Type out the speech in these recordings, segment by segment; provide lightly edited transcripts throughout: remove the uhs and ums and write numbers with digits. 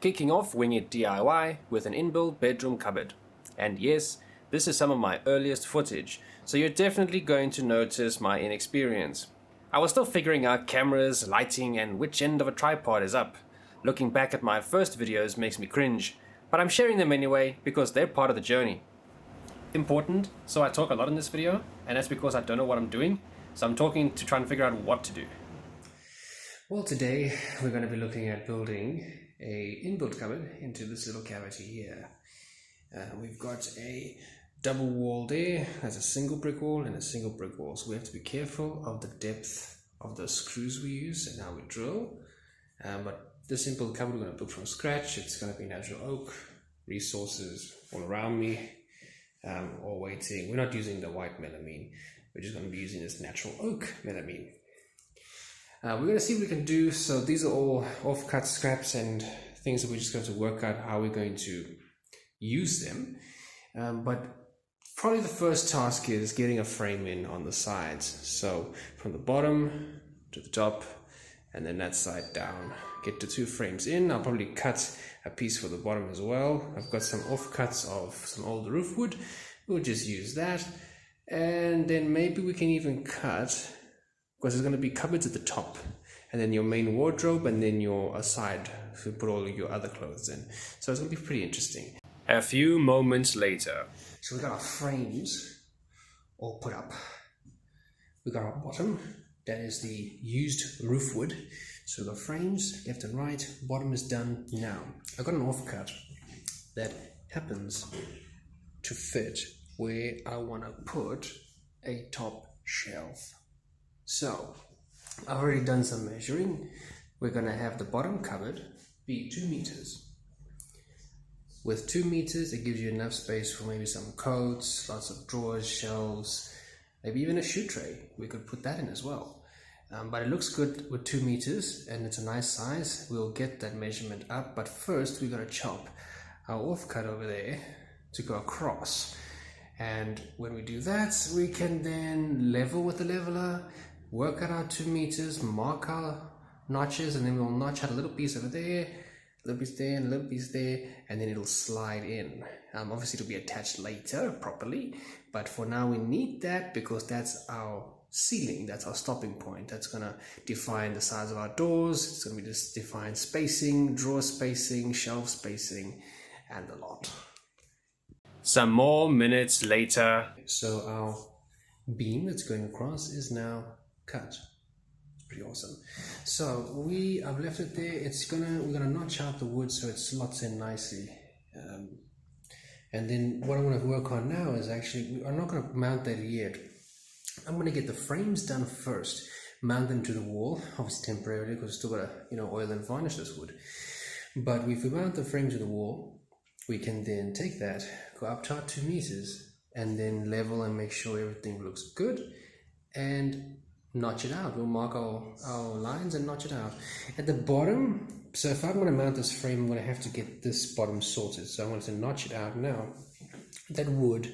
Kicking off WingIt DIY with an inbuilt bedroom cupboard. And yes, this is some of my earliest footage, so you're definitely going to notice my inexperience. I was still figuring out cameras, lighting, and which end of a tripod is up. Looking back at my first videos makes me cringe, but I'm sharing them anyway because they're part of the journey. Important, so I talk a lot in this video, and that's because I don't know what I'm doing, so I'm talking to try and figure out what to do. Well, today we're going to be looking at building a inbuilt cupboard into this little cavity here. We've got a double wall there, has a single brick wall and a single brick wall, so we have to be careful of the depth of the screws we use and how we drill. But this inbuilt cupboard we're going to build from scratch. It's going to be natural oak, resources all around me, all waiting. We're not using the white melamine, we're just going to be using this natural oak melamine. We're going to see what we can do. So these are all off-cut scraps and things that we're just going to work out how we're going to use them. But probably the first task is getting a frame in on the sides. So from the bottom to the top and then that side down. Get the two frames in. I'll probably cut a piece for the bottom as well. I've got some offcuts of some old roof wood. We'll just use that. And then maybe we can even cut, because there's going to be cupboards at the top and then your main wardrobe and then your side to put all of your other clothes in. So it's going to be pretty interesting. A few moments later. So we got our frames all put up. We got our bottom, that is the used roof wood. So we've got frames left and right, bottom is done now. I've got an offcut that happens to fit where I want to put a top shelf. So, I've already done some measuring. We're going to have the bottom cupboard be 2 meters. With 2 meters, it gives you enough space for maybe some coats, lots of drawers, shelves, maybe even a shoe tray. We could put that in as well. But it looks good with 2 meters and it's a nice size. We'll get that measurement up, but first we're going to chop our offcut over there to go across. And when we do that, we can then level with the leveler, work out our 2 meters, mark our notches, and then we'll notch out a little piece over there, a little piece there, and a little piece there, and then it'll slide in. Obviously it'll be attached later properly, but for now we need that because that's our ceiling, that's our stopping point. That's gonna define the size of our doors, it's gonna be just define spacing, drawer spacing, shelf spacing, and a lot. Some more minutes later. So our beam that's going across is now cut. It's pretty awesome. So I've left it there. We're gonna notch out the wood so it slots in nicely. And then what I'm gonna work on now is actually, I'm not gonna mount that yet. I'm gonna get the frames done first, mount them to the wall, obviously temporarily because we're still gotta, oil and varnish this wood. But if we mount the frame to the wall, we can then take that, go up to our 2 meters, and then level and make sure everything looks good, and notch it out. We'll mark our lines and notch it out. At the bottom, so if I'm going to mount this frame, I'm going to have to get this bottom sorted. So I'm going to notch it out now. That wood,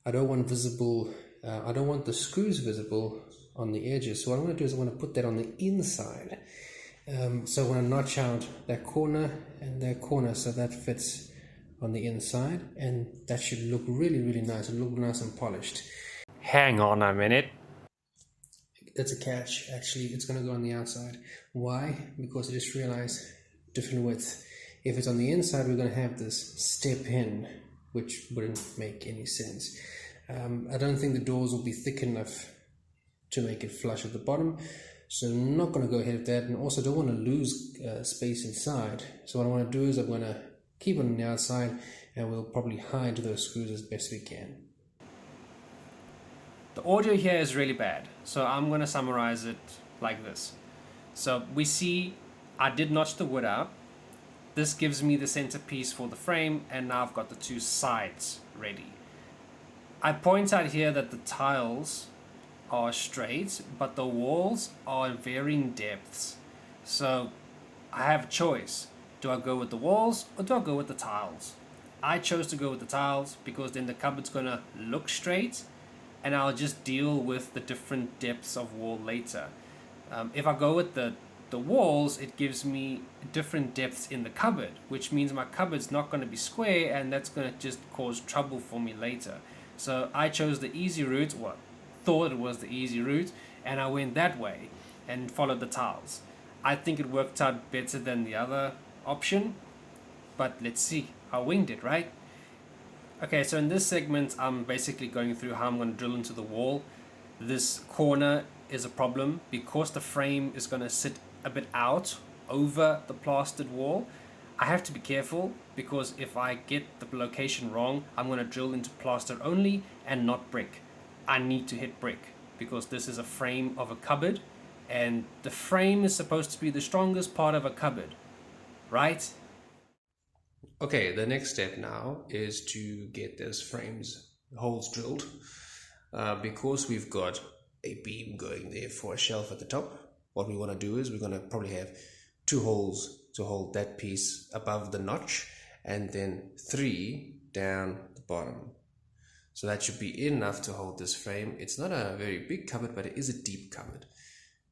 I don't want visible, I don't want the screws visible on the edges. So what I'm going to do is I'm going to put that on the inside. So I'm going to notch out that corner and that corner so that fits on the inside, and that should look really, really nice. It'll look nice and polished. Hang on a minute. That's a catch. Actually, it's going to go on the outside. Why? Because I just realized different width. If it's on the inside, we're going to have this step in, which wouldn't make any sense. I don't think the doors will be thick enough to make it flush at the bottom, so I'm not going to go ahead with that, and also don't want to lose space inside. So what I want to do is I'm going to keep it on the outside, and we'll probably hide those screws as best we can. The audio here is really bad, so I'm going to summarize it like this. So we see I did notch the wood out. This gives me the centerpiece for the frame, and now I've got the 2 sides ready. I point out here that the tiles are straight, but the walls are varying depths. So I have a choice. Do I go with the walls or do I go with the tiles? I chose to go with the tiles because then the cupboard's going to look straight, and I'll just deal with the different depths of wall later. If I go with the the walls, it gives me different depths in the cupboard, which means my cupboard's not going to be square, and that's going to just cause trouble for me later. So I chose the easy route, well, thought it was the easy route, and I went that way and followed the tiles. I think it worked out better than the other option, but let's see. I winged it, right? Okay, so in this segment, I'm basically going through how I'm going to drill into the wall. This corner is a problem because the frame is going to sit a bit out over the plastered wall. I have to be careful because if I get the location wrong, I'm going to drill into plaster only and not brick. I need to hit brick because this is a frame of a cupboard, and the frame is supposed to be the strongest part of a cupboard, right? Okay, the next step now is to get those frames, holes drilled, because we've got a beam going there for a shelf at the top. What we want to do is we're going to probably have 2 holes to hold that piece above the notch, and then 3 down the bottom. So that should be enough to hold this frame. It's not a very big cupboard, but it is a deep cupboard.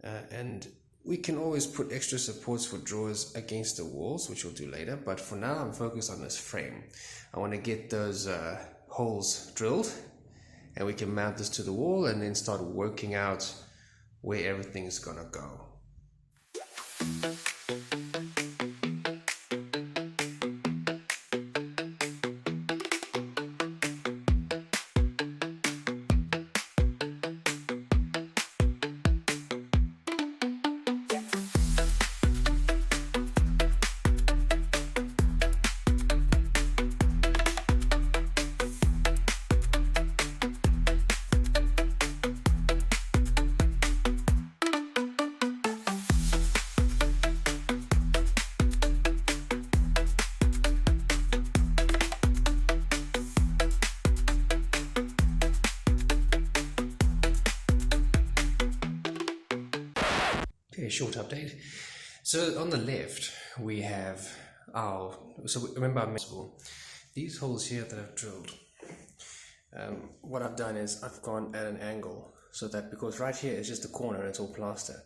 And we can always put extra supports for drawers against the walls, which we'll do later. But for now, I'm focused on this frame. I want to get those holes drilled, and we can mount this to the wall and then start working out where everything's gonna go. Okay, short update. So on the left we have our, remember I mentioned these holes here that I've drilled. What I've done is I've gone at an angle so that, because right here is just the corner and it's all plaster,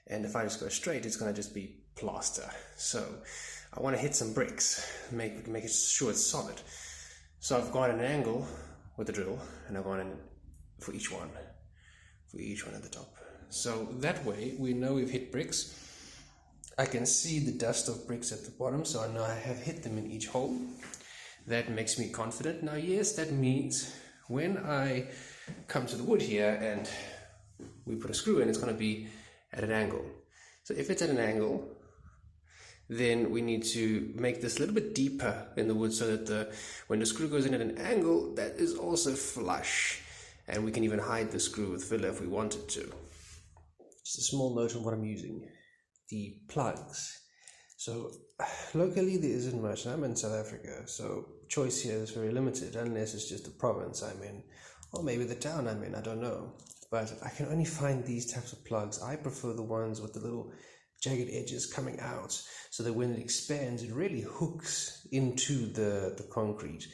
and if I just go straight it's going to just be plaster. So I want to hit some bricks, make it sure it's solid. So I've gone at an angle with the drill, and I've gone in for each one at the top. So that way we know we've hit bricks. I can see the dust of bricks at the bottom, so I know I have hit them in each hole. That makes me confident. Now yes, that means when I come to the wood here and we put a screw in, it's going to be at an angle. So if it's at an angle, then we need to make this a little bit deeper in the wood so that when the screw goes in at an angle, that is also flush. And we can even hide the screw with filler if we wanted to. Just a small note on what I'm using. The plugs. So locally there isn't much. I'm in South Africa, so choice here is very limited unless it's just the province I'm in, or maybe the town I'm in, I don't know. But I can only find these types of plugs. I prefer the ones with the little jagged edges coming out, so that when it expands it really hooks into the concrete.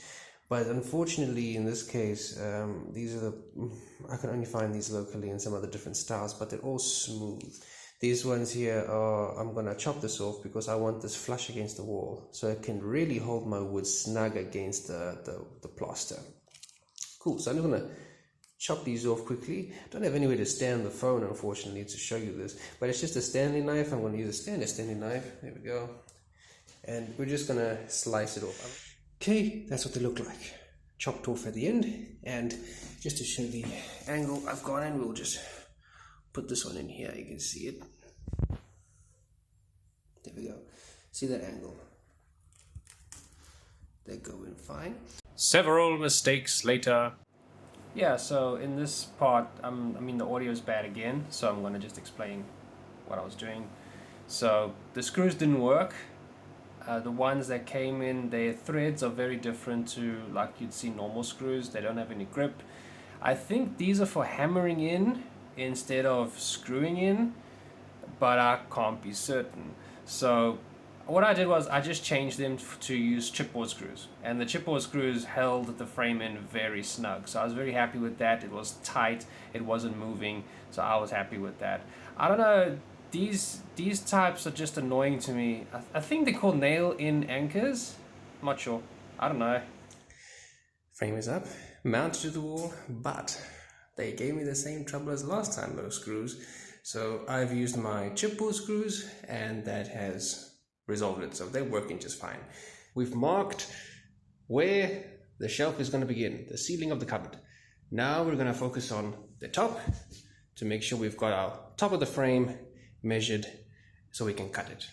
But unfortunately in this case, I can only find these locally in some other different styles, but they're all smooth. These ones here are, I'm going to chop this off because I want this flush against the wall, so it can really hold my wood snug against the plaster. Cool, so I'm going to chop these off quickly. Don't have anywhere to stand the phone unfortunately to show you this, but it's just a Stanley knife. I'm going to use a standard Stanley knife. There we go. And we're just going to slice it off. Okay, that's what they look like. Chopped off at the end, and just to show the angle I've gone in, we'll just put this one in here. You can see it. There we go. See that angle? They go in fine. Several mistakes later. Yeah, so in this part, I mean the audio is bad again, so I'm going to just explain what I was doing. So the screws didn't work. The ones that came in, their threads are very different to like you'd see normal screws. They don't have any grip. I think these are for hammering in instead of screwing in, but I can't be certain. So what I did was I just changed them to use chipboard screws, and the chipboard screws held the frame in very snug. So I was very happy with that. It was tight, it wasn't moving, so I was happy with that. I don't know, these types are just annoying to me. I think they're called nail-in anchors. I'm not sure. I don't know. Frame is up, mounted to the wall, but they gave me the same trouble as last time, those screws. So I've used my chipboard screws and that has resolved it. So they're working just fine. We've marked where the shelf is going to begin, the ceiling of the cupboard. Now we're going to focus on the top to make sure we've got our top of the frame measured so we can cut it.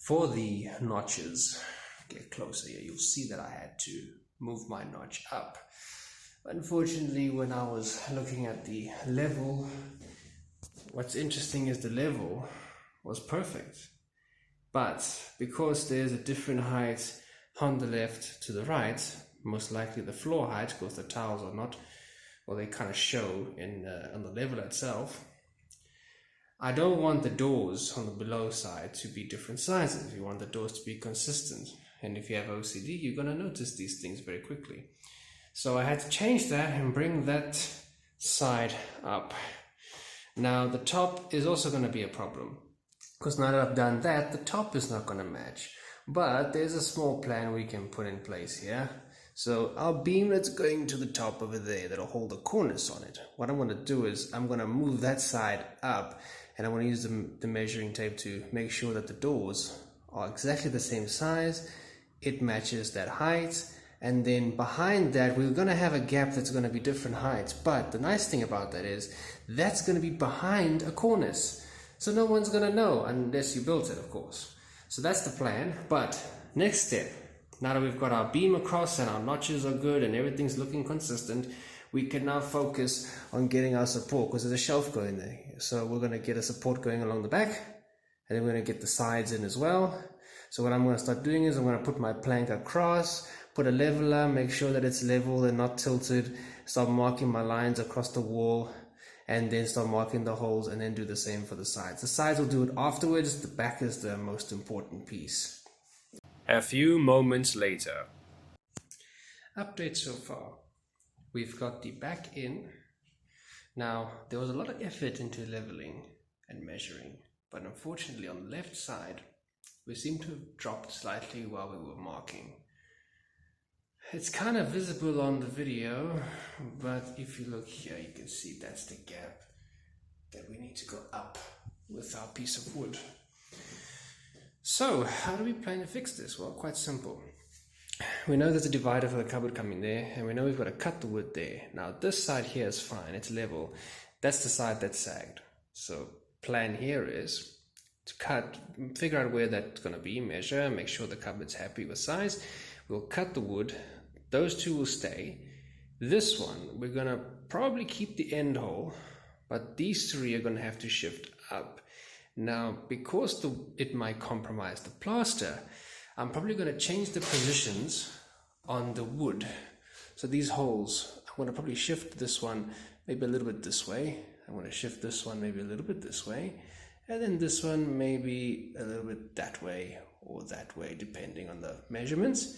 For the notches, get closer here, you'll see that I had to move my notch up. Unfortunately, when I was looking at the level, what's interesting is the level was perfect. But because there's a different height on the left to the right, most likely the floor height, because the tiles are not, or they kind of show on the level itself, I don't want the doors on the below side to be different sizes. You want the doors to be consistent. And if you have OCD, you're going to notice these things very quickly. So I had to change that and bring that side up. Now the top is also going to be a problem, because now that I've done that, the top is not going to match. But there's a small plan we can put in place here. So our beam that's going to the top over there, that'll hold the cornice on it. What I'm going to do is I'm going to move that side up, and I'm going to use the measuring tape to make sure that the doors are exactly the same size. It matches that height. And then behind that, we're going to have a gap that's going to be different heights. But the nice thing about that is that's going to be behind a cornice. So no one's going to know unless you built it, of course. So that's the plan. But next step, now that we've got our beam across and our notches are good and everything's looking consistent, we can now focus on getting our support, because there's a shelf going there. So we're going to get a support going along the back, and then we're going to get the sides in as well. So what I'm going to start doing is I'm going to put my plank across, put a leveler, make sure that it's level and not tilted, start marking my lines across the wall, and then start marking the holes, and then do the same for the sides. The sides will do it afterwards. The back is the most important piece. A few moments later. Update so far. We've got the back in. Now, there was a lot of effort into leveling and measuring, but unfortunately on the left side, we seem to have dropped slightly while we were marking. It's kind of visible on the video, but if you look here, you can see that's the gap that we need to go up with our piece of wood. So, how do we plan to fix this? Well, quite simple. We know there's a divider for the cupboard coming there, and we know we've got to cut the wood there. Now, this side here is fine, it's level. That's the side that's sagged. So, plan here is to figure out where that's going to be, measure, make sure the cupboard's happy with size. We'll cut the wood. Those two will stay. This one, we're going to probably keep the end hole, but these three are going to have to shift up. Now, because it might compromise the plaster, I'm probably going to change the positions on the wood. So these holes, I'm going to probably shift this one maybe a little bit this way. I'm going to shift this one maybe a little bit this way. And then this one maybe a little bit that way or that way, depending on the measurements.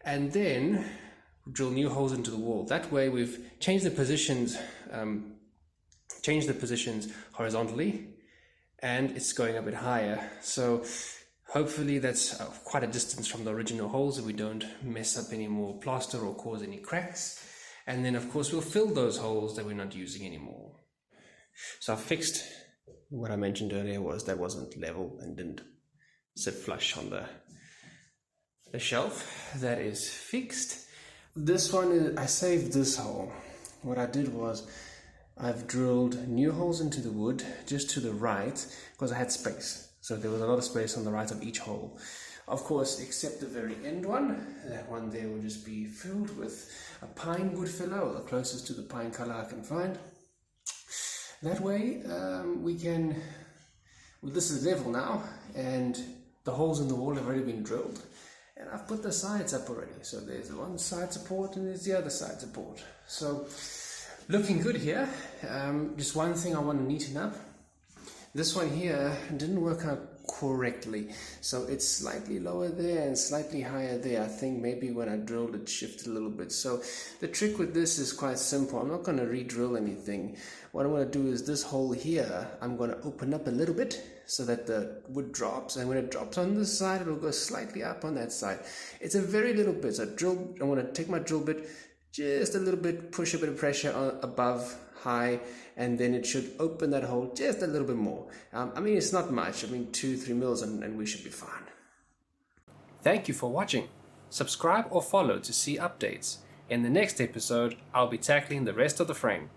And then drill new holes into the wall. That way we've changed the positions horizontally, and it's going a bit higher. So hopefully that's quite a distance from the original holes, so we don't mess up any more plaster or cause any cracks. And then of course we'll fill those holes that we're not using anymore. So I fixed what I mentioned earlier, was that wasn't level and didn't sit flush on the shelf. That is fixed. This one, I saved this hole. What I did was I've drilled new holes into the wood just to the right, because I had space. So there was a lot of space on the right of each hole. Of course, except the very end one. That one there will just be filled with a pine wood filler, or the closest to the pine color I can find. That way we can, well, this is level now, and the holes in the wall have already been drilled. And I've put the sides up already. So there's the one side support and there's the other side support. So looking good here. Just one thing I want to neaten up. This one here didn't work out correctly. So it's slightly lower there and slightly higher there. I think maybe when I drilled it shifted a little bit. So the trick with this is quite simple. I'm not going to re-drill anything. What I'm going to do is this hole here, I'm going to open up a little bit so that the wood drops, and when it drops on this side, it will go slightly up on that side. It's a very little bit. So I'm going to take my drill bit just a little bit, push a bit of pressure on, above, high, and then it should open that hole just a little bit more. I mean, it's not much. I mean, 2-3 mils and we should be fine. Thank you for watching. Subscribe or follow to see updates. In the next episode, I'll be tackling the rest of the frame.